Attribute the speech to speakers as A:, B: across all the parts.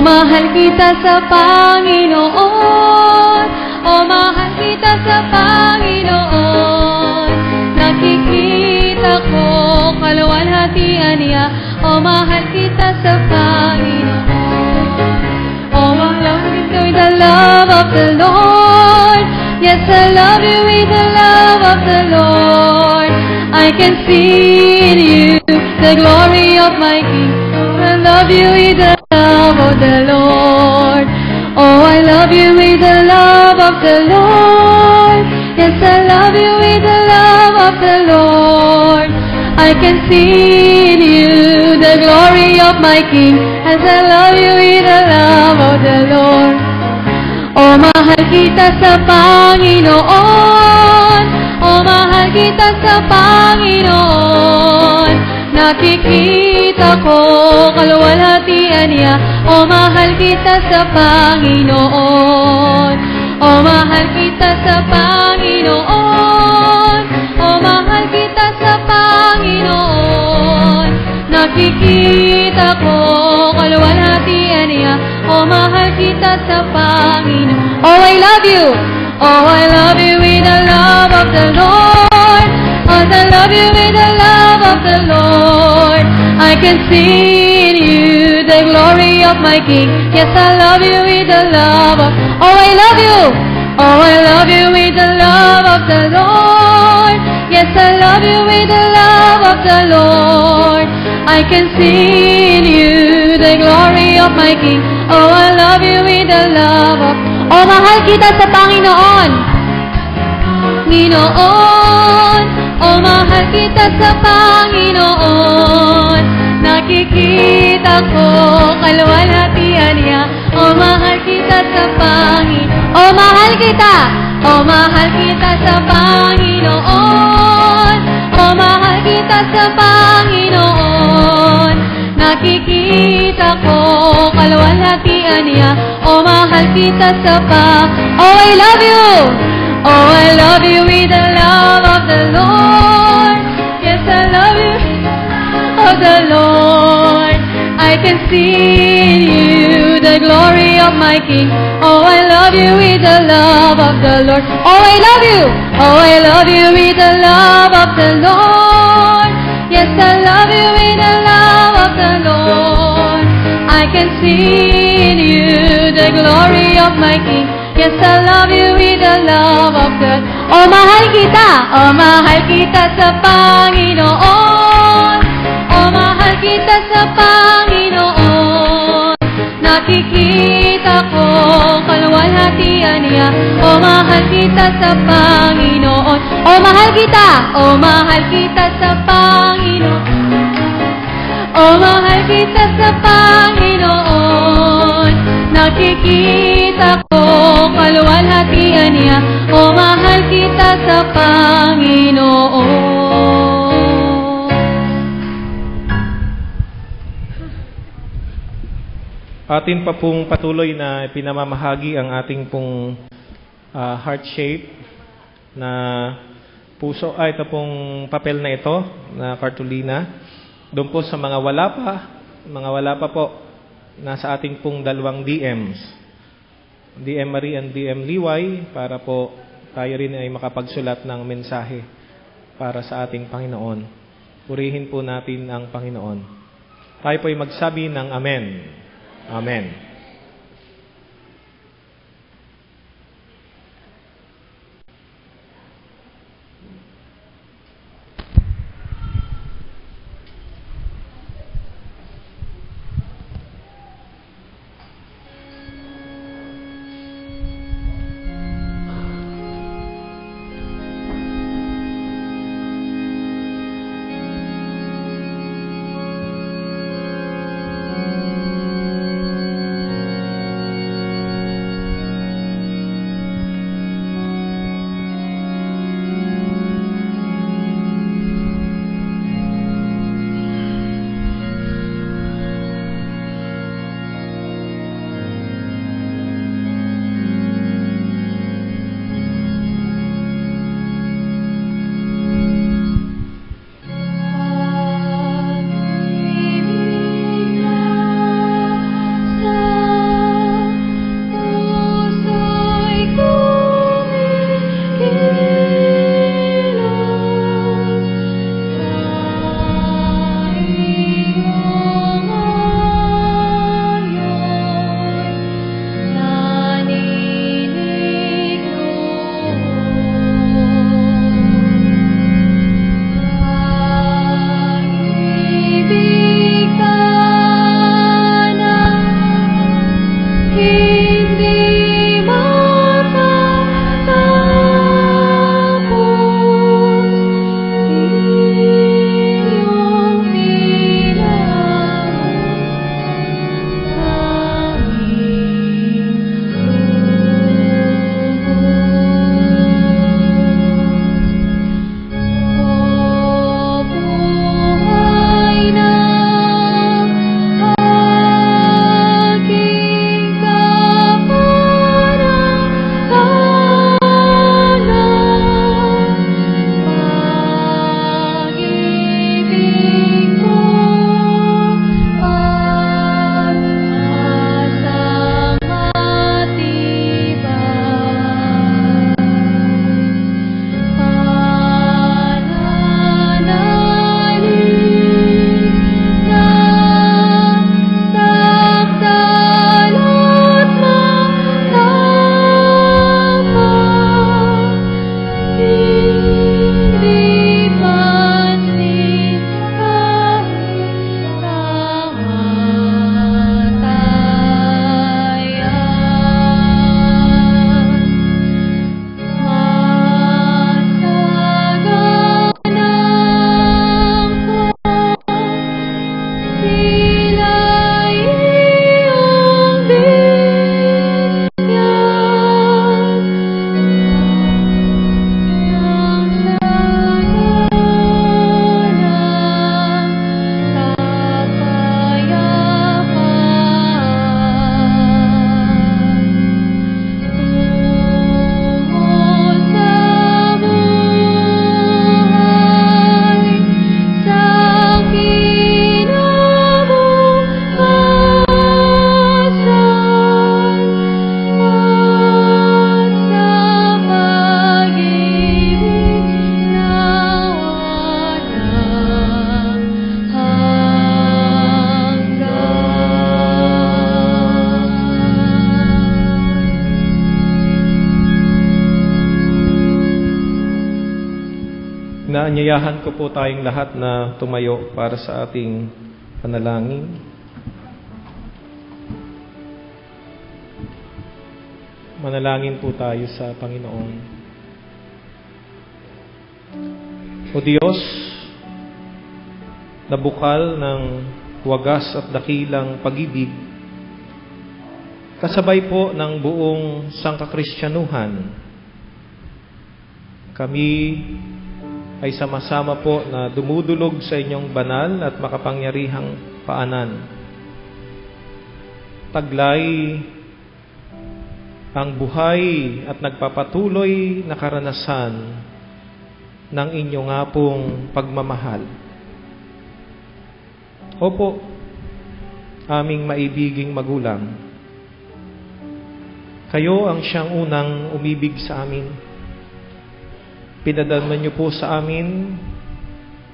A: mahal kita sa Panginoon. Oh, mahal kita sa Panginoon. Nakikita ko kaluwalhatian niya. Oh, mahal kita sa Panginoon. Oh, I love you with the love of the Lord. Yes, I love you with the love of the Lord. I can see in you the glory of my King. I love you with the love of the Lord. Oh, I love you with the love of the Lord. Yes, I love you with the love of the Lord. I can see in you the glory of my King, as I love you with the love of the Lord. Oh, mahal kita sa Panginoon. Oh, mahal kita sa Panginoon. Nakikita ko kaluwalhatian niya. Oh, mahal kita sa Panginoon. Oh, mahal kita sa Panginoon. Oh, mahal kita sa Panginoon. Nakikita ko kaluwalhatian niya. Oh, mahal kita sa Panginoon. Oh, I love you. Oh, I love you with the love of the Lord. Oh, I love you with the love of the Lord. I can see in you the glory of my King. Yes, I love you with the love of. Oh, I love you. Oh, I love you with the love of the Lord. Yes, I love you with the love of the Lord. I can see in you the glory of my King. Oh, I love you with the love of. Oh, mahal kita sa Panginoon. Panginoon. Oh, mahal kita sa Panginoon. Nakikita ko kaluwalhatian niya. Oh, mahal kita sa Panginoon. Oh, mahal kita. Oh, mahal kita sa Panginoon. Oh, mahal kita sa Panginoon. Nakikita ko kaluwalhatian niya. Oh, mahal kita sa Oh, I love you. Oh, I love you with the love of the Lord. Yes, I love you of the Lord. I can see in you the glory of my King. Oh, I love you with the love of the Lord. Oh, I love you. Oh, I love you with the love of the Lord. Yes, I love you with the love of the Lord. I can see in you the glory of my King. Yes, I love you with the love of God. Oh, mahal kita. Oh, mahal kita sa Panginoon. Oh, mahal kita sa Panginoon. Nakikita ko kaluwalhatian niya. Oh, mahal kita sa Panginoon. Oh, mahal kita. Oh, mahal kita sa Panginoon. Oh, mahal kita sa Panginoon. Nakikita ko kaluwalhatian niya. Oh, mahal kita sa Panginoon.
B: Atin pa pong patuloy na pinamamahagi ang ating pong heart shape na puso. Ito pong papel na ito na kartulina. Doon po sa mga wala pa po, nasa ating pong dalawang DMs. DM Marie and DM Liway, para po tayo rin ay makapagsulat ng mensahe para sa ating Panginoon. Purihin po natin ang Panginoon. Tayo po ay magsabi ng Amen. Amen. Inaanyayahan ko po tayong lahat na tumayo para sa ating panalangin. Manalangin po tayo sa Panginoon. O Diyos, na bukal ng wagas at dakilang pag-ibig, kasabay po ng buong sangkakristyanuhan, kami ay sama-sama po na dumudulog sa inyong banal at makapangyarihang paanan. Taglay ang buhay at nagpapatuloy na karanasan ng inyong nga pong pagmamahal. Opo, aming maibiging magulang, kayo ang siyang unang umibig sa amin. Pinadalhan niyo po sa amin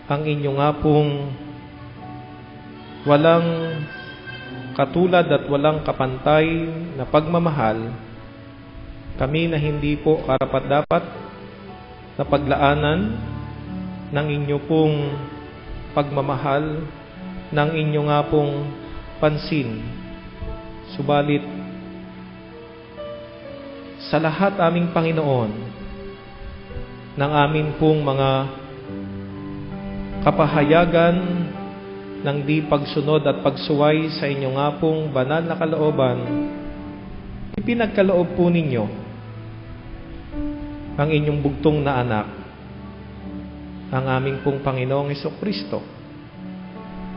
B: ang inyong nga pong walang katulad at walang kapantay na pagmamahal. Kami na hindi po karapat-dapat na paglaanan ng inyo pong pagmamahal, ng inyo nga pong pansin. Subalit, sa lahat aming Panginoon, ng amin pong mga kapahayagan ng di pagsunod at pagsuway sa inyo nga pong banal na kalooban, ipinagkaloob po ninyo ang inyong bugtong na anak, ang aming pong Panginoong Hesukristo,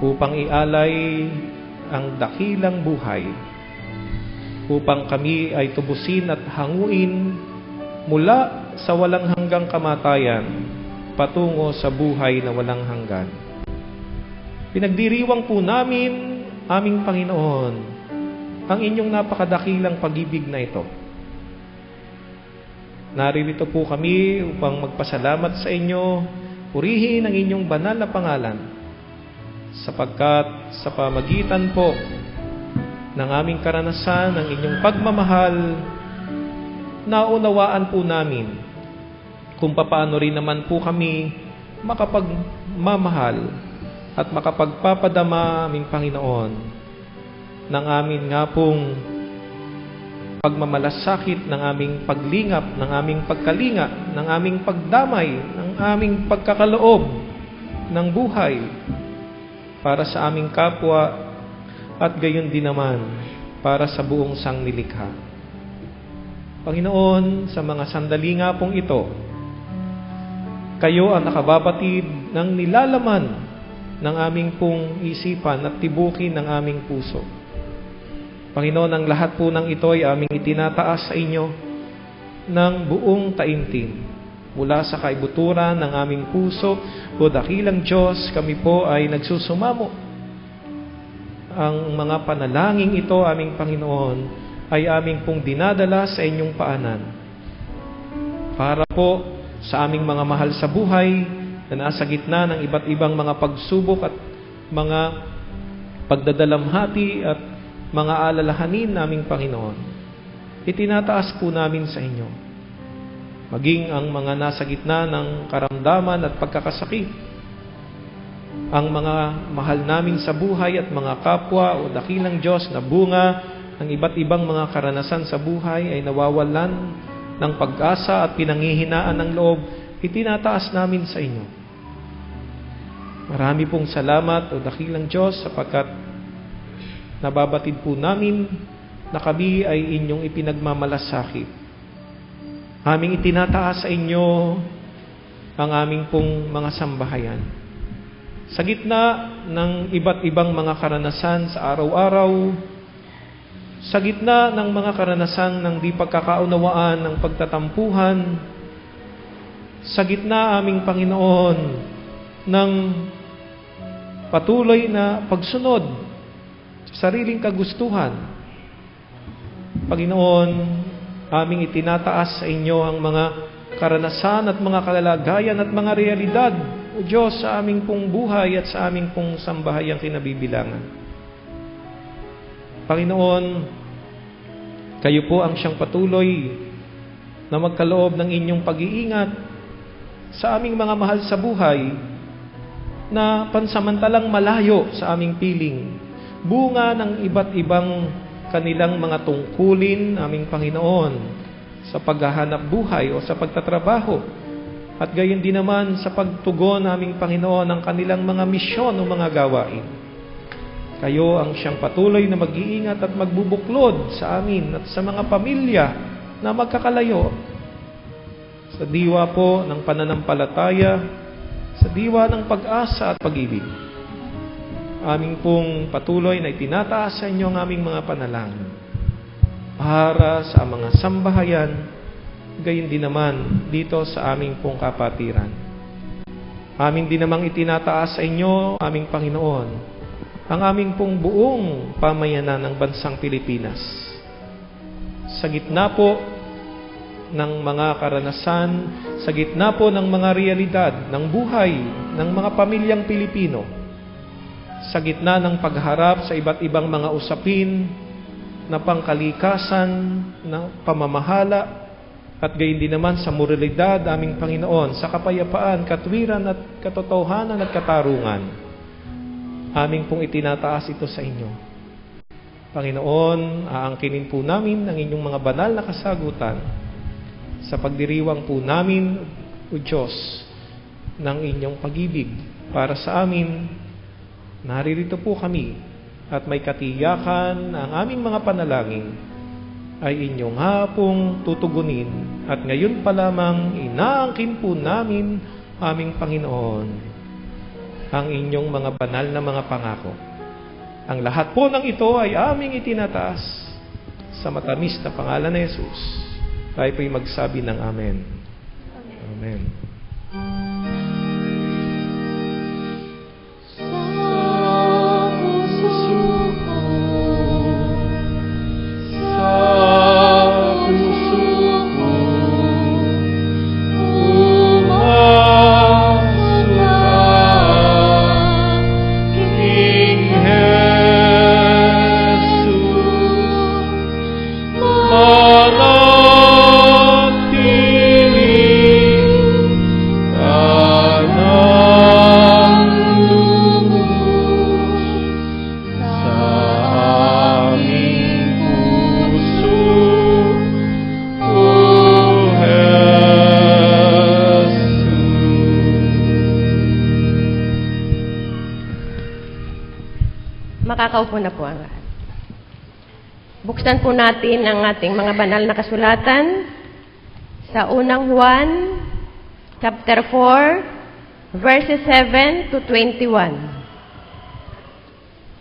B: upang ialay ang dakilang buhay, upang kami ay tubusin at hanguin mula sa walang hanggang kamatayan patungo sa buhay na walang hanggan. Pinagdiriwang po namin, aming Panginoon, ang inyong napakadakilang pag-ibig na ito. Naririto po kami upang magpasalamat sa inyo, purihin ang inyong banal na pangalan, sapagkat sa pamagitan po ng aming karanasan, ng inyong pagmamahal, naunawaan po namin kung papaano rin naman po kami makapagmamahal at makapagpapadama, aming Panginoon, ng amin nga pong pagmamalasakit, ng aming paglingap, ng aming pagkalinga, ng aming pagdamay, ng aming pagkakaloob ng buhay para sa aming kapwa at gayon din naman para sa buong sangnilikha. Panginoon, sa mga sandali nga pong ito, kayo ang nakababatid ng nilalaman ng aming pong isipan at tibukin ng aming puso. Panginoon, ang lahat po ng ito ay aming itinataas sa inyo ng buong taimtim. Mula sa kaibuturan ng aming puso, o dakilang Diyos, kami po ay nagsusumamo. Ang mga panalangin ito, aming Panginoon, ay aming pong dinadala sa inyong paanan. Para po sa aming mga mahal sa buhay na nasa gitna ng iba't ibang mga pagsubok at mga pagdadalamhati at mga alalahanin naming Panginoon, itinataas po namin sa inyo. Maging ang mga nasa gitna ng karamdaman at pagkakasakit, ang mga mahal namin sa buhay at mga kapwa o dakilang Diyos na bunga ng iba't ibang mga karanasan sa buhay ay nawawalan ng pag-asa at pinanghihinaan ng loob, itinataas namin sa inyo. Marami pong salamat, o dakilang Diyos, sapagkat nababatid po namin na kami ay inyong ipinagmamalasakit. Aming itinataas sa inyo ang aming pong mga sambahayan. Sa gitna ng iba't ibang mga karanasan sa araw-araw, sa gitna ng mga karanasan ng di pagkakaunawaan ng pagtatampuhan, sa gitna, aming Panginoon, ng patuloy na pagsunod sa sariling kagustuhan, Panginoon, aming itinataas sa inyo ang mga karanasan at mga kalalagayan at mga realidad, O Diyos, sa aming pong buhay at sa aming pong sambahayang kinabibilangan. Panginoon, kayo po ang siyang patuloy na magkaloob ng inyong pag-iingat sa aming mga mahal sa buhay na pansamantalang malayo sa aming piling. Bunga ng iba't ibang kanilang mga tungkulin, aming Panginoon, sa paghahanap buhay o sa pagtatrabaho. At gayon din naman sa pagtugon aming Panginoon ng kanilang mga misyon o mga gawain. Kayo ang siyang patuloy na mag-iingat at magbubuklod sa amin at sa mga pamilya na magkakalayo. Sa diwa po ng pananampalataya, sa diwa ng pag-asa at pag-ibig. Aming pong patuloy na itinataas sa inyo ang aming mga panalangin para sa mga sambahayan, gayon din naman dito sa aming pong kapatiran. Amin din namang itinataas sa inyo, aming Panginoon, ang aming pong buong pamayanan ng bansang Pilipinas. Sa gitna po ng mga karanasan, sa gitna po ng mga realidad ng buhay ng mga pamilyang Pilipino, sa gitna ng pagharap sa iba't ibang mga usapin na pangkalikasan, ng pamamahala, at gayon din naman sa moralidad, aming Panginoon, sa kapayapaan, katwiran at katotohanan at katarungan. Aming pong itinataas ito sa inyo. Panginoon, aangkinin po namin ang inyong mga banal na kasagutan sa pagdiriwang po namin, O Diyos, ng inyong pag-ibig para sa amin. Naririto po kami at may katiyakan ang aming mga panalangin ay inyong hapong tutugunin at ngayon pa lamang inaangkin po namin, aming Panginoon, ang inyong mga banal na mga pangako. Ang lahat po ng ito ay aming itinataas sa matamis na pangalan ni Jesus. Tayo po'y magsabi ng Amen. Amen.
C: Makakaupo na po ang lahat. Buksan po natin ang ating mga banal na kasulatan sa unang Juan, chapter 4, verses 7 to 21.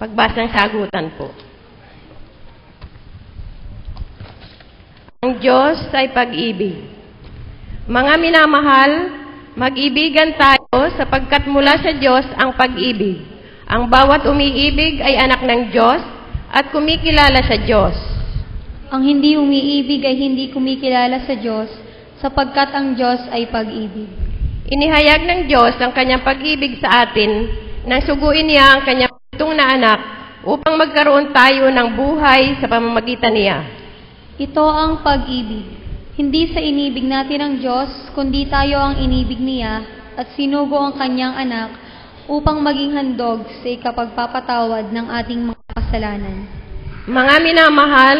C: Pagbasang sagutan po. Ang Diyos ay pag-ibig. Mga minamahal, mag-ibigan tayo sapagkat mula sa Diyos ang pag-ibig. Ang bawat umiibig ay anak ng Diyos at kumikilala sa Diyos.
A: Ang hindi umiibig ay hindi kumikilala sa Diyos, sapagkat ang Diyos ay pag-ibig.
C: Inihayag ng Diyos ang kanyang pag-ibig sa atin nang suguin niya ang kanyang pitong na anak upang magkaroon tayo ng buhay sa pamamagitan niya.
A: Ito ang pag-ibig. Hindi sa inibig natin ang Diyos, kundi tayo ang inibig niya at sinugo ang kanyang anak upang maging handog sa ikapagpapatawad ng ating mga kasalanan.
C: Mga minamahal,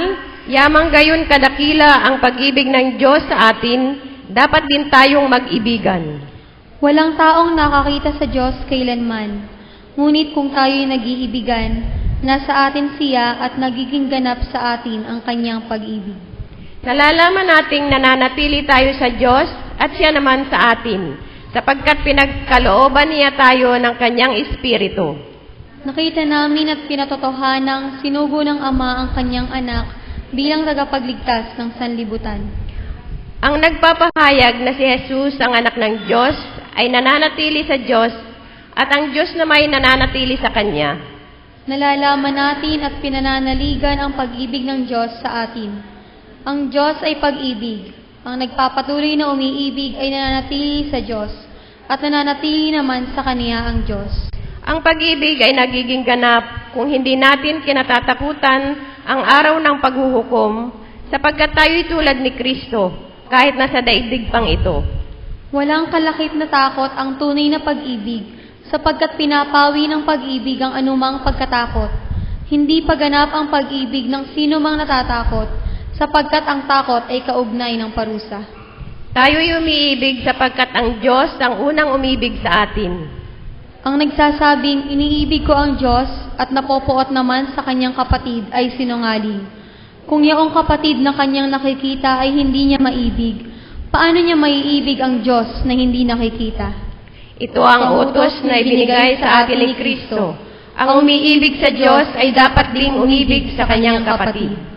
C: yamang gayon kadakila ang pag-ibig ng Diyos sa atin, dapat din tayong mag-ibigan.
A: Walang taong nakakita sa Diyos kailanman, ngunit kung tayo'y nag-iibigan, nasa atin siya at nagiging ganap sa atin ang kanyang pag-ibig.
C: Nalalaman nating nananatili tayo sa Diyos at siya naman sa atin, sapagkat pinagkalooban niya tayo ng kanyang Espiritu.
A: Nakita namin at pinatotohanang sinugo ng Ama ang kanyang anak bilang tagapagligtas ng sanlibutan.
C: Ang nagpapahayag na si Jesus ang anak ng Diyos ay nananatili sa Diyos at ang Diyos na may nananatili sa Kanya.
A: Nalalaman natin at pinananaligan ang pag-ibig ng Diyos sa atin. Ang Diyos ay pag-ibig. Ang nagpapatuloy na umiibig ay nananatili sa Diyos at nananatili naman sa Kanya ang Diyos.
C: Ang pag-ibig ay nagiging ganap kung hindi natin kinatatakutan ang araw ng paghuhukom sapagkat tayo'y tulad ni Kristo kahit nasa daigdig pang ito.
A: Walang kalakip na takot ang tunay na pag-ibig, sapagkat pinapawi ng pag-ibig ang anumang pagkatakot. Hindi paganap ang pag-ibig ng sino mang natatakot, sapagkat ang takot ay kaugnay ng parusa.
C: Tayo'y umiibig sapagkat ang Diyos ang unang umibig sa atin.
A: Ang nagsasabing, iniibig ko ang Diyos at napopoot naman sa kanyang kapatid ay sinungaling. Kung yaong kapatid na kanyang nakikita ay hindi niya maibig, paano niya maiibig ang Diyos na hindi nakikita?
C: Ito ang utos na ibinigay sa atin ni Kristo. Ang umiibig sa Diyos ay dapat ding umibig sa kanyang kapatid.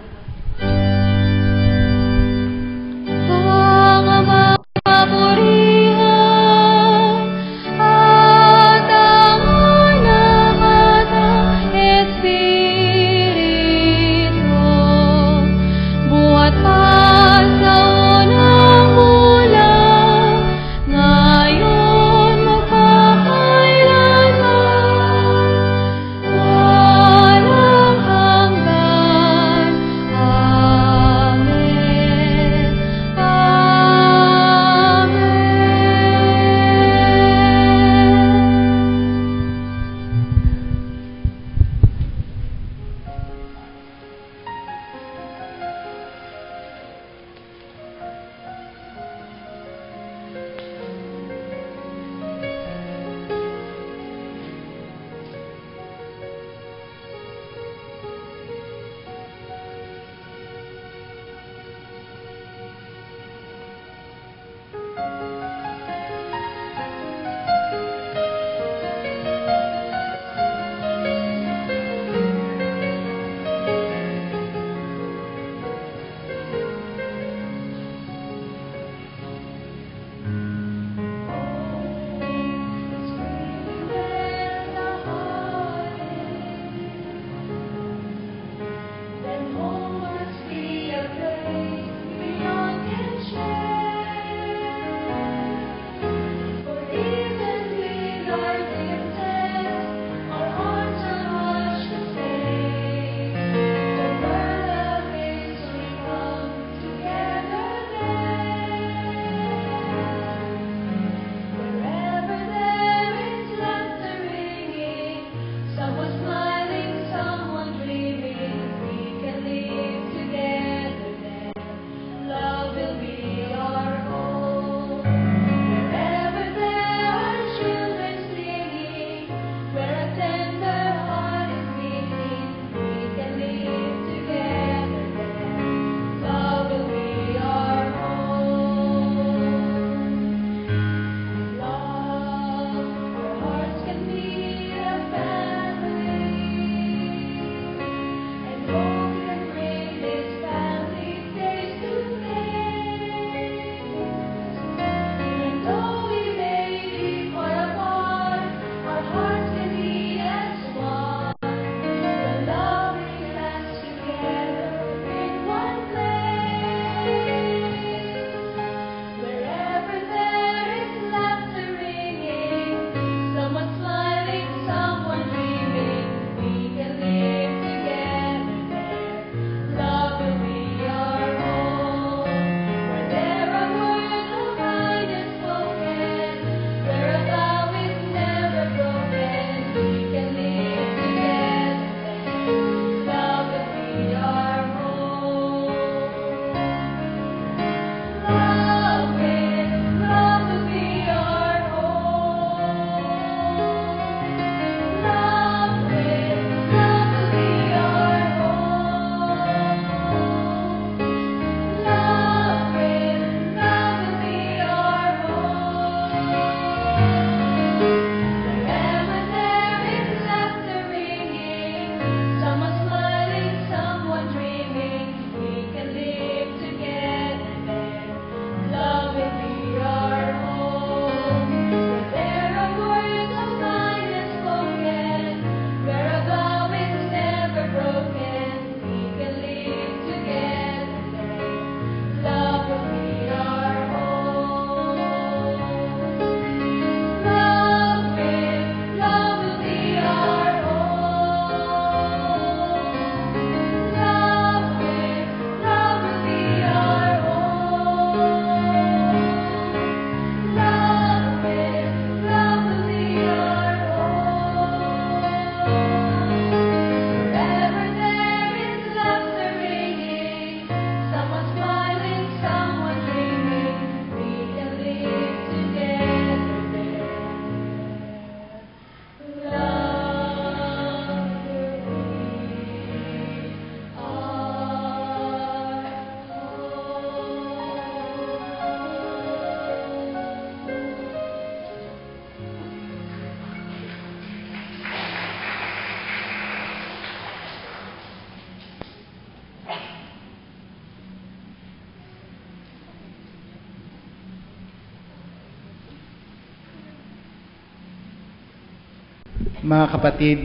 D: Mga kapatid,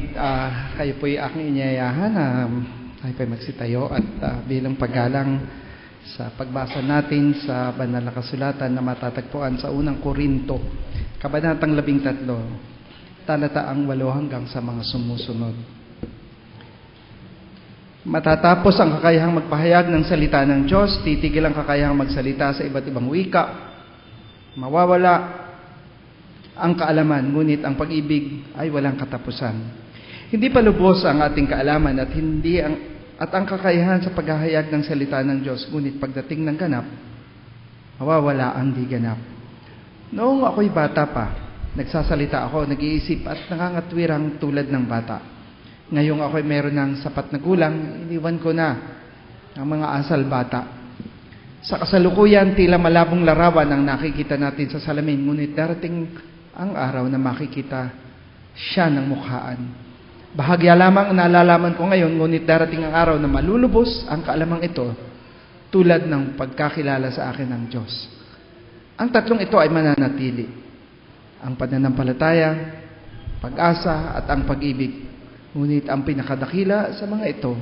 D: kayo po'y aking inyayahan na tayo po'y magsitayo at bilang paggalang sa pagbasa natin sa banal na kasulatan na matatagpuan sa unang Korinto, kabanatang 13, talataang 8 hanggang sa mga sumusunod. Matatapos ang kakayahang magpahayag ng salita ng Diyos, titigil ang kakayahang magsalita sa iba't ibang wika, mawawala ang kaalaman, ngunit ang pag-ibig ay walang katapusan. Hindi pa lubos ang ating kaalaman at ang kakayahan sa paghahayag ng salita ng Diyos, ngunit pagdating ng ganap, mawawala ang di ganap. Noong ako'y bata pa, nagsasalita ako, nag-iisip at nangangatwirang tulad ng bata. Ngayong ako'y meron ng sapat na gulang, iniwan ko na ang mga asal bata. Sa kasalukuyan, tila malabong larawan ang nakikita natin sa salamin, ngunit darating ang araw na makikita siya ng mukhaan. Bahagya lamang ang nalalaman ko ngayon, ngunit darating ang araw na malulubos ang kaalamang ito tulad ng pagkakilala sa akin ng Diyos. Ang tatlong ito ay mananatili: ang pananampalataya, pag-asa at ang pag-ibig. Ngunit ang pinakadakila sa mga ito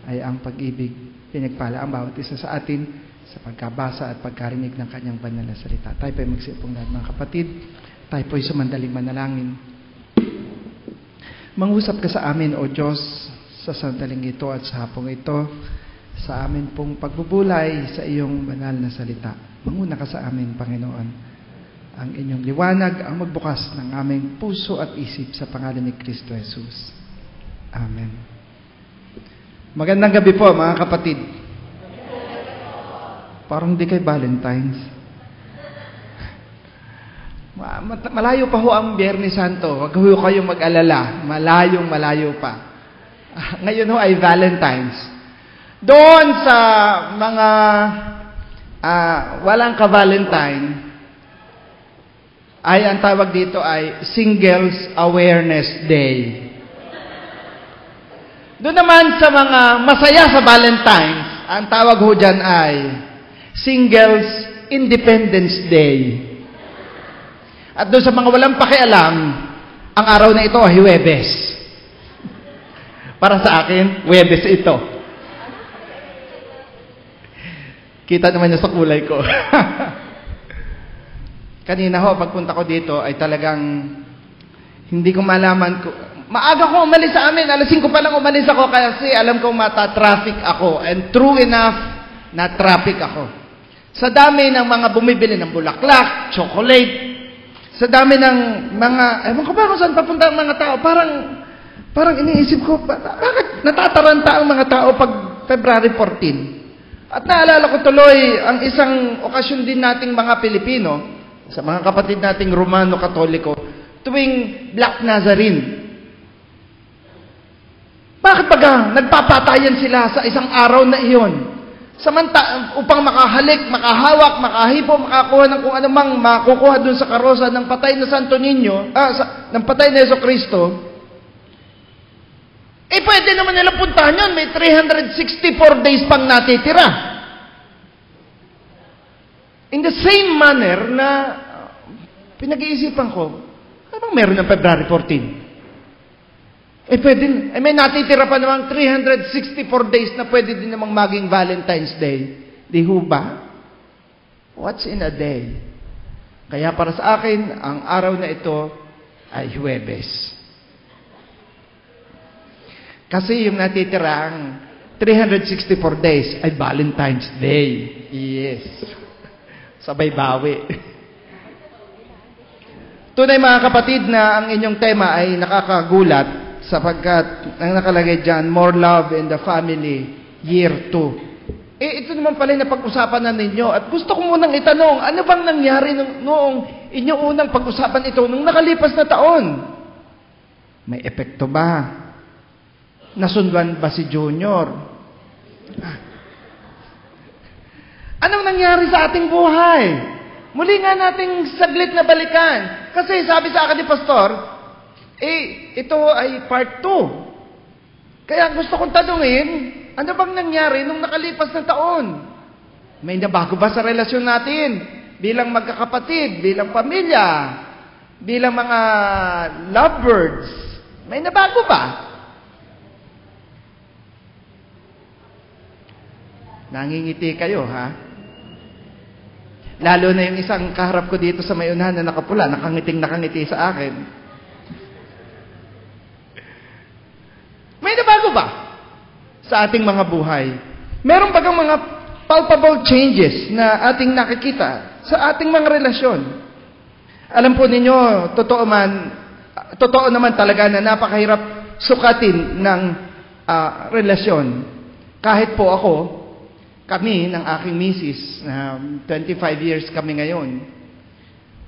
D: ay ang pag-ibig. Pinagpala ang bawat isa sa atin sa pagkabasa at pagkarinig ng kanyang banal na salita. Tayo po'y magsipong lahat, mga kapatid. Tayo po'y sumandaling manalangin. Mangusap ka sa amin, O Diyos, sa sandaling ito at sa hapong ito, sa amin pong pagbubulay sa iyong banal na salita. Manguna ka sa amin, Panginoon. Ang inyong liwanag ang magbukas ng aming puso at isip sa pangalan ni Kristo Jesus. Amen. Magandang gabi po, mga kapatid. Parang di kay Valentine's. Malayo pa ho ang Biyernes Santo. Huwag ho kayong mag-alala. Malayo pa. Ngayon ho ay Valentine's. Doon sa mga walang ka-Valentine, ay ang tawag dito ay Singles Awareness Day. Doon naman sa mga masaya sa Valentine's, ang tawag ho dyan ay Singles Independence Day. At doon sa mga walang pakialam, ang araw na ito ay Huwebes. Para sa akin, Huwebes ito. Kita naman niya sa kulay ko. Kanina ho, pagpunta ko dito ay talagang hindi ko malaman. Maaga ko umalis sa amin. Alas 5 pa lang umalis ako kasi alam kong mata-traffic ako. And true enough, na-traffic ako. Sa dami ng mga bumibili ng bulaklak, chocolate, sa dami ng mga, ewan ko ba kung saan papunta ang mga tao, parang iniisip ko, bakit natataranta ang mga tao pag February 14? At naalala ko tuloy ang isang okasyon din nating mga Pilipino, sa mga kapatid nating Romano-Katoliko, tuwing Black Nazarene. Bakit baga nagpapatayan sila sa isang araw na iyon? Upang makahalik, makahawak, makahipo, makakuha ng kung anumang makukuha dun sa karosa ng patay na Santo Niño, ng patay na Jesucristo, pwede naman nila puntahan yun. May 364 days pang natitira. In the same manner na pinag-iisipan ko, anong meron ng February 14? May natitira pa namang 364 days na pwede din namang maging Valentine's Day. Di ho ba? What's in a day? Kaya para sa akin, ang araw na ito ay Huwebes. Kasi yung natitirang 364 days ay Valentine's Day. Yes. Sabay bawi. Tunay mga kapatid na ang inyong tema ay nakakagulat sapagkat ang nakalagay dyan, More Love in the Family, Year 2. Ito naman pala na pag-usapan na ninyo. At gusto ko munang itanong, ano bang nangyari noong inyong unang pag-usapan ito nung nakalipas na taon? May epekto ba? Nasundan ba si Junior? Anong nangyari sa ating buhay? Muli nga nating saglit na balikan. Kasi sabi sa akin ni Pastor, ito ay part 2. Kaya gusto kong tanungin, ano bang nangyari nung nakalipas na taon? May nabago ba sa relasyon natin? Bilang magkakapatid, bilang pamilya, bilang mga lovebirds, may nabago ba? Nangingiti kayo, ha? Lalo na yung isang kaharap ko dito sa may unahan na nakapula, nakangiti sa akin. May nabago ba sa ating mga buhay? Meron bagang mga palpable changes na ating nakikita sa ating mga relasyon? Alam po ninyo, totoo naman talaga na napakahirap sukatin ng relasyon. Kahit po ako, kami ng aking misis, 25 years kami ngayon,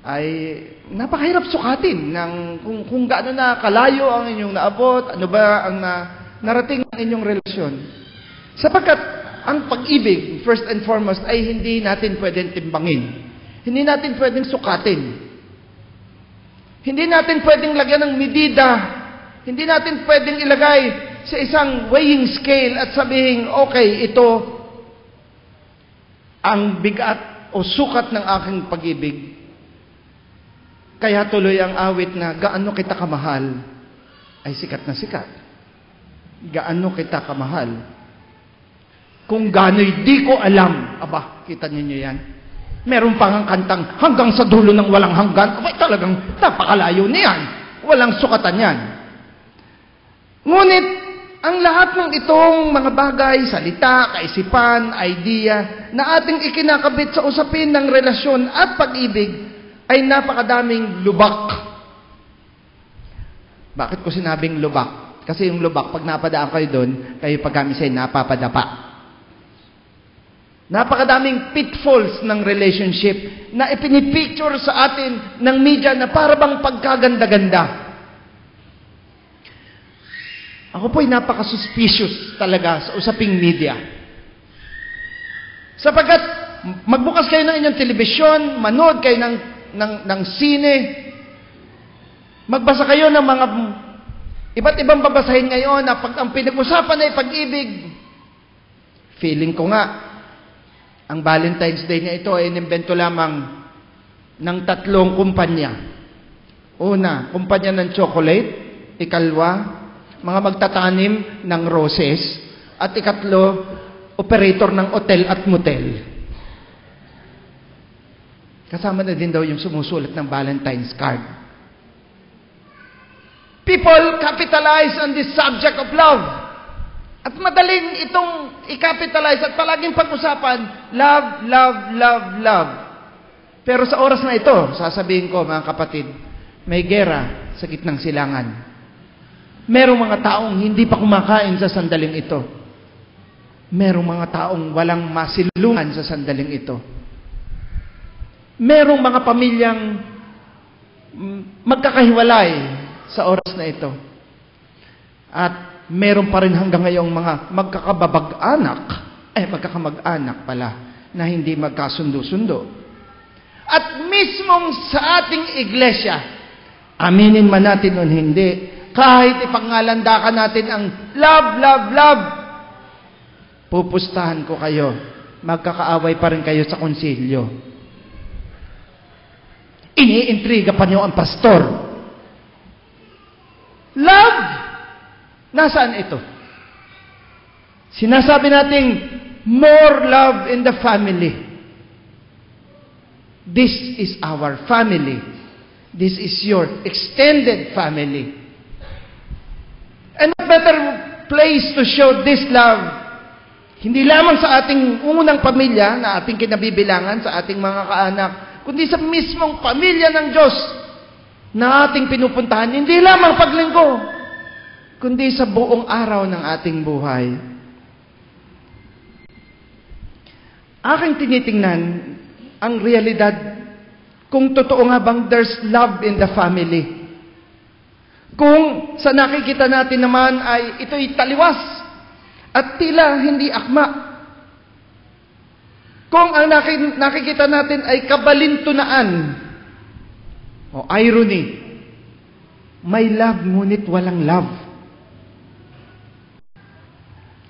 D: ay napakahirap sukatin ng kung gaano na kalayo ang inyong naabot, ano ba ang narating ng inyong relasyon. Sapagkat ang pag-ibig, first and foremost, ay hindi natin pwedeng timbangin. Hindi natin pwedeng sukatin. Hindi natin pwedeng lagyan ng medida. Hindi natin pwedeng ilagay sa isang weighing scale at sabihin, okay, ito ang bigat o sukat ng aking pag-ibig. Kaya tuloy ang awit na gaano kita kamahal ay sikat na sikat. Gaano kita kamahal. Kung gaano'y di ko alam. Aba, kita ninyo yan. Meron pang kantang hanggang sa dulo ng walang hanggan. Aba, talagang napakalayo niyan. Walang sukatan yan. Ngunit, ang lahat ng itong mga bagay, salita, kaisipan, idea, na ating ikinakabit sa usapin ng relasyon at pag-ibig, ay napakadaming lubak. Bakit ko sinabing lubak? Kasi yung lubak, pag napadaan kayo doon, kayo pag kami sa'yo, napapadapa. Napakadaming pitfalls ng relationship na ipinipicture sa atin ng media na para bang pagkaganda-ganda. Ako po'y napaka-suspicious talaga sa usaping media. Sapagkat magbukas kayo ng inyong telebisyon, manood kayo ng sine, magbasa kayo ng mga iba't ibang babasahin ngayon na pag ang pinag-usapan ay pag-ibig. Feeling ko nga, ang Valentine's Day na ito ay inimbento lamang ng 3 kumpanya. Una, kumpanya ng chocolate. Ikalwa, mga magtatanim ng roses. At ikatlo, operator ng hotel at motel. Kasama na din daw yung sumusulat ng Valentine's card. People capitalize on this subject of love. At madaling itong i-capitalize at palaging pag-usapan, love, love, love, love. Pero sa oras na ito, sasabihin ko mga kapatid, may gera sa gitnang silangan. Merong mga taong hindi pa kumakain sa sandaling ito. Merong mga taong walang masilungan sa sandaling ito. Merong mga pamilyang magkakahiwalay sa oras na ito. At meron pa rin hanggang ngayong mga magkakamag-anak pala na hindi magkasundo-sundo. At mismong sa ating iglesia, aminin man natin o hindi, kahit ipangalandakan natin ang love, love, love, pupustahan ko kayo. Magkakaaway pa rin kayo sa konsilyo. Iniintriga pa niyo ang pastor. Love! Nasaan ito? Sinasabi nating more love in the family. This is our family. This is your extended family. And a better place to show this love, hindi lamang sa ating unang pamilya na ating kinabibilangan sa ating mga kaanak, kundi sa mismong pamilya ng Diyos na ating pinupuntahan, hindi lamang paglinggo, kundi sa buong araw ng ating buhay. Aking tinitingnan ang realidad kung totoo nga bang there's love in the family. Kung sa nakikita natin naman ay ito'y taliwas at tila hindi akma. Kung ang nakikita natin ay kabalintunaan o irony, may love ngunit walang love.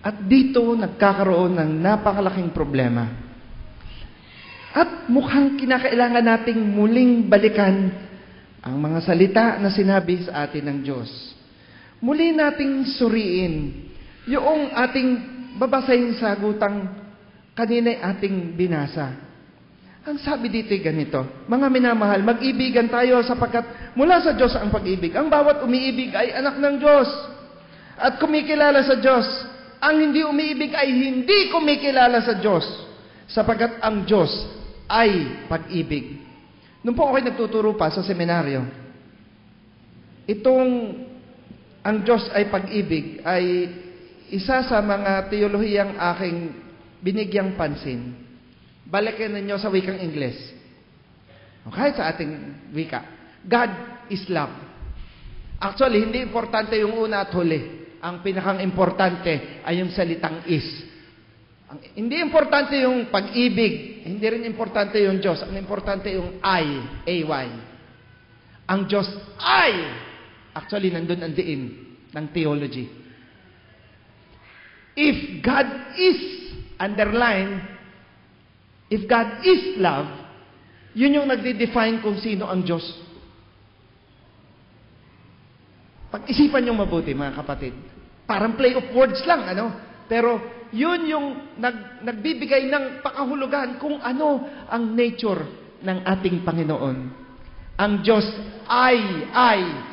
D: At dito nagkakaroon ng napakalaking problema. At mukhang kinakailangan nating muling balikan ang mga salita na sinabi sa atin ng Diyos. Muli nating suriin yung ating babasahin sa gutang kanina'y ating binasa. Ang sabi dito ganito, mga minamahal, mag-ibigan tayo sapagkat mula sa Diyos ang pag-ibig. Ang bawat umiibig ay anak ng Diyos at kumikilala sa Diyos. Ang hindi umiibig ay hindi kumikilala sa Diyos sapagkat ang Diyos ay pag-ibig. Nung po ako'y nagtuturo pa sa seminaryo, ang Diyos ay pag-ibig ay isa sa mga teolohiyang aking binigyang pansin. Balikan ninyo sa wikang Ingles. Okay, sa ating wika. God is love. Actually, hindi importante yung una at huli. Ang pinakang importante ay yung salitang is. Hindi importante yung pag-ibig. Hindi rin importante yung Diyos. Ang importante yung I, A-Y. Ang Diyos ay. Actually, nandun ang diin ng theology. If God is, underline, if God is love, yun yung nagde-define kung sino ang Diyos. Pag-isipan nyo mabuti, mga kapatid. Parang play of words lang, ano? Pero yun yung nagbibigay ng pakahulugan kung ano ang nature ng ating Panginoon. Ang Diyos ay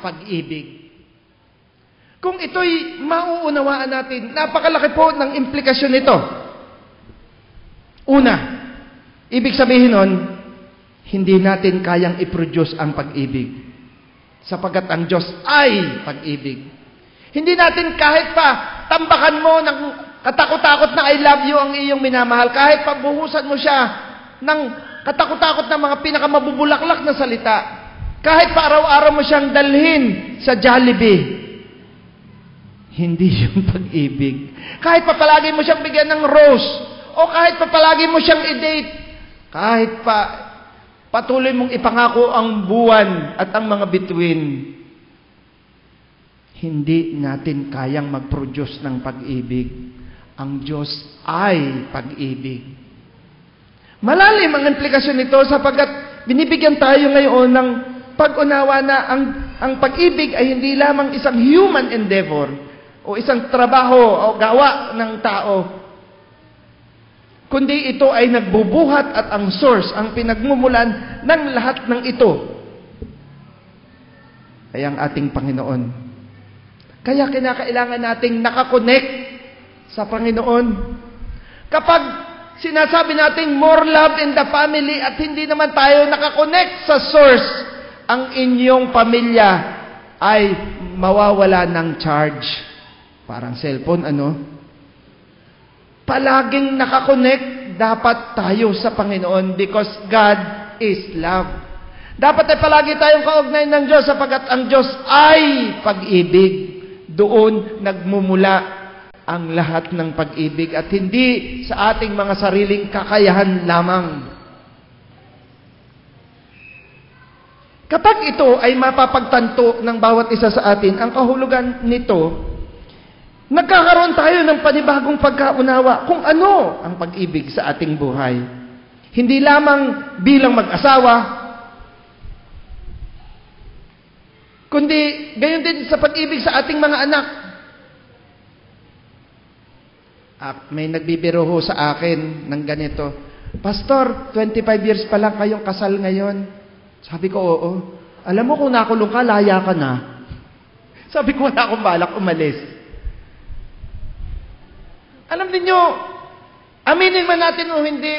D: pag-ibig. Kung ito'y mauunawaan natin, napakalaki po ng implikasyon nito. Una, ibig sabihin nun, hindi natin kayang i-produce ang pag-ibig. Sapagkat ang Diyos ay pag-ibig. Hindi natin kahit pa tambakan mo ng katakot-takot na I love you ang iyong minamahal, kahit pa buhusan mo siya ng katakot-takot na mga pinakamabubulaklak na salita, kahit pa araw-araw mo siyang dalhin sa Jollibee, hindi yung pag-ibig. Kahit pa palagi mo siyang bigyan ng rose, o kahit pa palagi mo siyang i-date, kahit pa patuloy mong ipangako ang buwan at ang mga bituin, hindi natin kayang mag-produce ng pag-ibig. Ang Diyos ay pag-ibig. Malalim ang implikasyon nito sapagkat binibigyan tayo ngayon ng pag-unawa na ang pag-ibig ay hindi lamang isang human endeavor o isang trabaho o gawa ng tao, kundi ito ay nagbubuhat at ang source, ang pinagmumulan ng lahat ng ito ay ang ating Panginoon. Kaya kinakailangan nating nakakonect sa Panginoon. Kapag sinasabi nating more love in the family at hindi naman tayo nakakonect sa source, ang inyong pamilya ay mawawala ng charge. Parang cellphone, ano? Palaging nakakonect dapat tayo sa Panginoon because God is love. Dapat ay palagi tayong kaugnay ng Diyos sapagkat ang Diyos ay pag-ibig. Doon nagmumula ang lahat ng pag-ibig at hindi sa ating mga sariling kakayahan lamang. Kapag ito ay mapapagtanto ng bawat isa sa atin, ang kahulugan nito, nagkakaroon tayo ng panibagong pagkaunawa kung ano ang pag-ibig sa ating buhay. Hindi lamang bilang mag-asawa, kundi gayon din sa pag-ibig sa ating mga anak. May nagbibiro ho sa akin ng ganito, Pastor, 25 years pa lang kayong kasal ngayon. Sabi ko, oo. Alam mo kung nakulong ka, laya ka na. Sabi ko, wala akong balak umalis. Alam niyo, aminin man natin o hindi,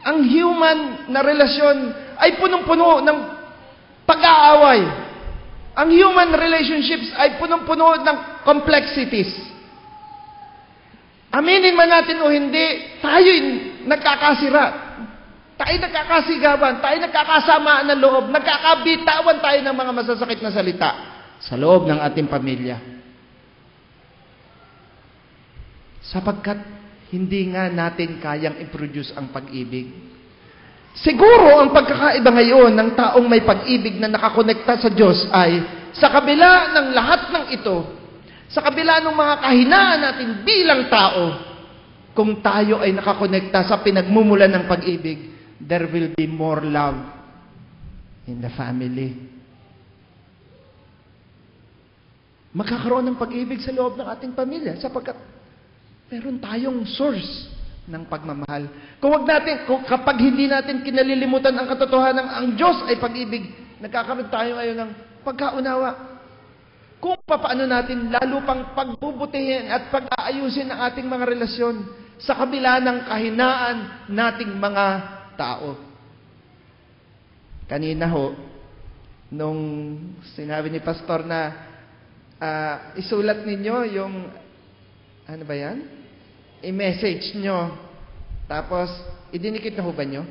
D: ang human na relasyon ay punong-puno ng pag-aaway. Ang human relationships ay punong-puno ng complexities. Aminin man natin o hindi, tayo'y nagkakasira. Tayo nagkakasigawan, tayo nagkakasamaan ng loob, nagkakabitawan tayo ng mga masasakit na salita sa loob ng ating pamilya. Sapagkat hindi nga natin kayang i-produce ang pag-ibig. Siguro ang pagkakaiba ngayon ng taong may pag-ibig na nakakonekta sa Diyos ay sa kabila ng lahat ng ito, sa kabila ng mga kahinaan natin bilang tao, kung tayo ay nakakonekta sa pinagmumulan ng pag-ibig, there will be more love in the family. magkakaroon ng pag-ibig sa loob ng ating pamilya sapagkat meron tayong source ng pagmamahal. Kapag hindi natin kinalilimutan ang katotohanan ang Diyos ay pag-ibig, nagkakaroon tayo ngayon ng pagkaunawa. Kung paano natin lalo pang pagbubutihin at pag-aayusin ang ating mga relasyon sa kabila ng kahinaan nating mga tao. Kanina ho, nung sinabi ni Pastor na isulat ninyo yung, ano ba yan? I-message nyo. Tapos, idinikit na ho ba nyo?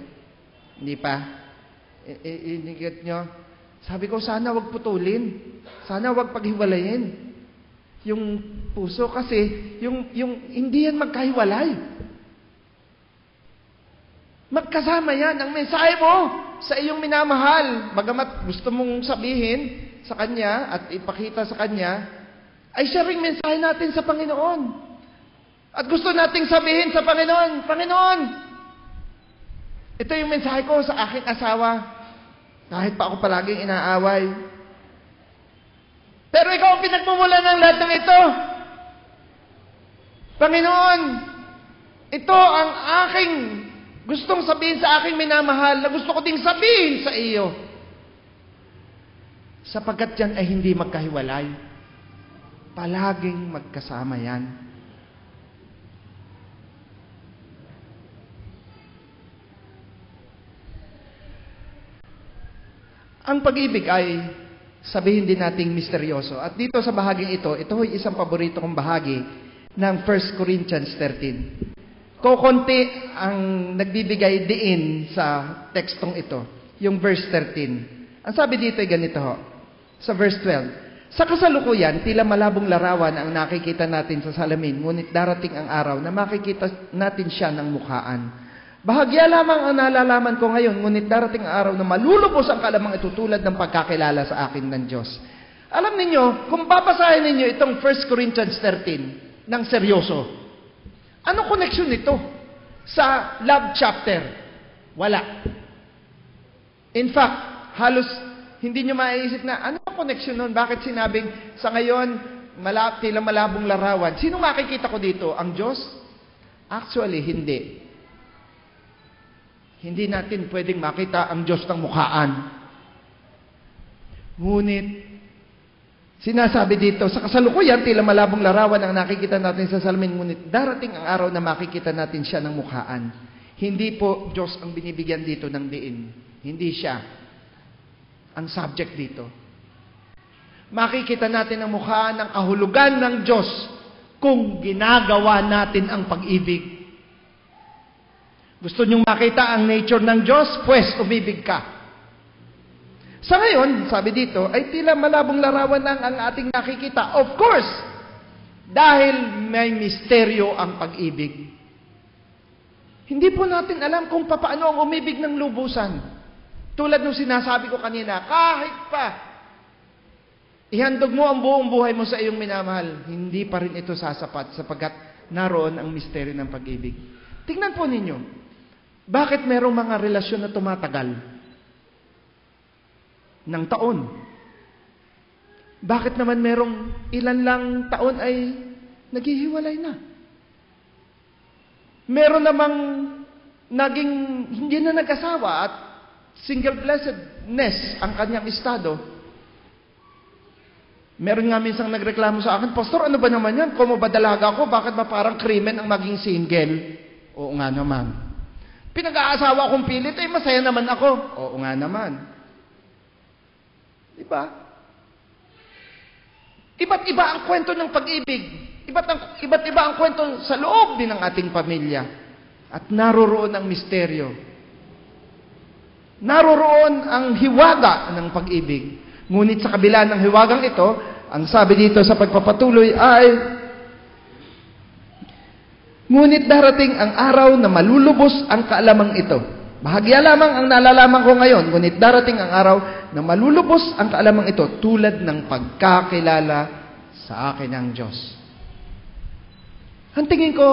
D: Hindi pa. Idinikit nyo. Sabi ko, sana wag putulin. Sana wag paghiwalayin. Yung puso kasi, yung hindi yan magkahiwalay. Magkasama yan. Ang mensahe mo sa iyong minamahal, bagamat gusto mong sabihin sa Kanya at ipakita sa Kanya, ay siya ring mensahe natin sa Panginoon. At gusto nating sabihin sa Panginoon, Panginoon, ito yung mensahe ko sa aking asawa. Kahit pa ako palaging inaaway. Pero ikaw ang pinagmumulan ng lahat ng ito. Panginoon, ito ang aking gustong sabihin sa aking minamahal na gusto ko ding sabihin sa iyo. Sapagkat yan ay hindi magkahiwalay. Palaging magkasama yan. Ang pag-ibig ay sabihin din nating misteryoso. At dito sa bahaging ito ay isang paborito kong bahagi ng 1 Corinthians 13. Kokonti ang nagbibigay diin sa tekstong ito, yung verse 13. Ang sabi dito ay ganito ho, sa verse 12. Sa kasalukuyan, tila malabong larawan ang nakikita natin sa salamin, ngunit darating ang araw na makikita natin siya ng mukhaan. Bahagya lamang ang nalalaman ko ngayon, ngunit darating ang araw na malulubos ang kalamang ito tulad ng pagkakilala sa akin ng Diyos. Alam ninyo, kung babasahin ninyo itong 1 Corinthians 13 ng seryoso, anong koneksyon nito sa love chapter? Wala. In fact, halos hindi nyo maiisip na, ano ang koneksyon nun? Bakit sinabing sa ngayon, tila malabong larawan? Sino makikita ko dito? Ang Diyos? Actually, hindi. Hindi natin pwedeng makita ang Diyos ng mukhaan. Ngunit, sinasabi dito, sa kasalukuyan, tila malabong larawan ang nakikita natin sa salamin, ngunit darating ang araw na makikita natin siya ng mukhaan. Hindi po Diyos ang binibigyan dito ng diin. Hindi siya ang subject dito. Makikita natin ang mukhaan ng kahulugan ng Diyos kung ginagawa natin ang pag-ibig. Gusto niyong makita ang nature ng Diyos? Pues, umibig ka. Sa ngayon, sabi dito, ay tila malabong larawan lang ang ating nakikita. Of course, dahil may misteryo ang pag-ibig. Hindi po natin alam kung paano ang umibig ng lubusan. Tulad ng sinasabi ko kanina, kahit pa ihandog mo ang buong buhay mo sa iyong minamahal, hindi pa rin ito sasapat sapagkat naroon ang misteryo ng pag-ibig. Tingnan po ninyo, bakit merong mga relasyon na tumatagal ng taon? Bakit naman merong ilan lang taon ay naghihiwalay na? Meron namang naging hindi na nag-asawa at single blessedness ang kanyang estado. Meron nga minsang nagreklamo sa akin, Pastor, ano ba naman yan? Kung ba dalaga ako, bakit ba parang krimen ang maging single? Oo nga naman. Pinag-aasawa akong pilit, ay masaya naman ako. Oo nga naman. Diba? Iba't iba ang kwento ng pag-ibig. Iba't iba ang kwento sa loob din ng ating pamilya. At naroroon ang misteryo. Naroroon ang hiwaga ng pag-ibig. Ngunit sa kabila ng hiwagang ito, ang sabi dito sa pagpapatuloy ay, ngunit darating ang araw na malulubos ang kaalamang ito. Bahagya lamang ang nalalaman ko ngayon, ngunit darating ang araw na malulubos ang kaalamang ito tulad ng pagkakilala sa akin ng Diyos. Ang tingin ko,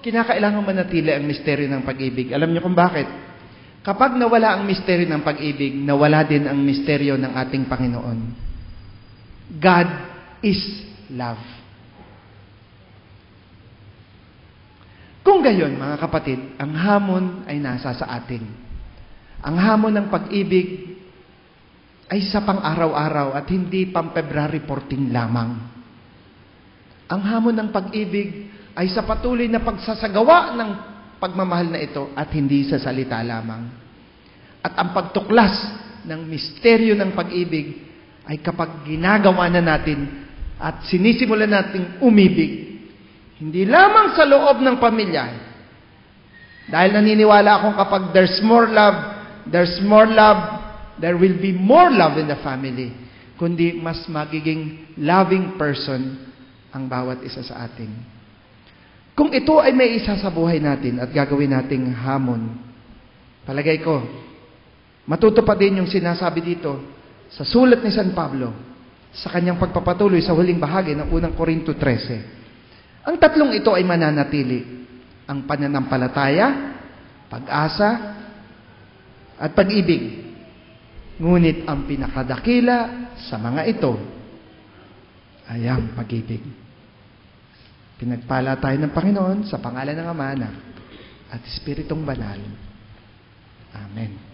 D: kinakailangan manatili ang misteryo ng pag-ibig. Alam niyo kung bakit? Kapag nawala ang misteryo ng pag-ibig, nawala din ang misteryo ng ating Panginoon. God is love. Kung gayon, mga kapatid, ang hamon ay nasa sa atin. Ang hamon ng pag-ibig ay sa pang-araw-araw at hindi pang-February 14 lamang. Ang hamon ng pag-ibig ay sa patuloy na pagsasagawa ng pagmamahal na ito at hindi sa salita lamang. At ang pagtuklas ng misteryo ng pag-ibig ay kapag ginagawa na natin at sinisimulan nating umibig, hindi lamang sa loob ng pamilya. Dahil naniniwala akong kapag there's more love, there will be more love in the family. Kundi mas magiging loving person ang bawat isa sa atin. Kung ito ay may isa sa buhay natin at gagawin nating hamon, palagay ko, matutupad din yung sinasabi dito sa sulat ni San Pablo sa kanyang pagpapatuloy sa huling bahagi ng unang Korinto 13. Ang tatlong ito ay mananatili. Ang pananampalataya, pag-asa, at pag-ibig. Ngunit ang pinakadakila sa mga ito ay ang pag-ibig. Pinagpala tayo ng Panginoon sa pangalan ng Ama, Anak, at Espiritong Banal. Amen.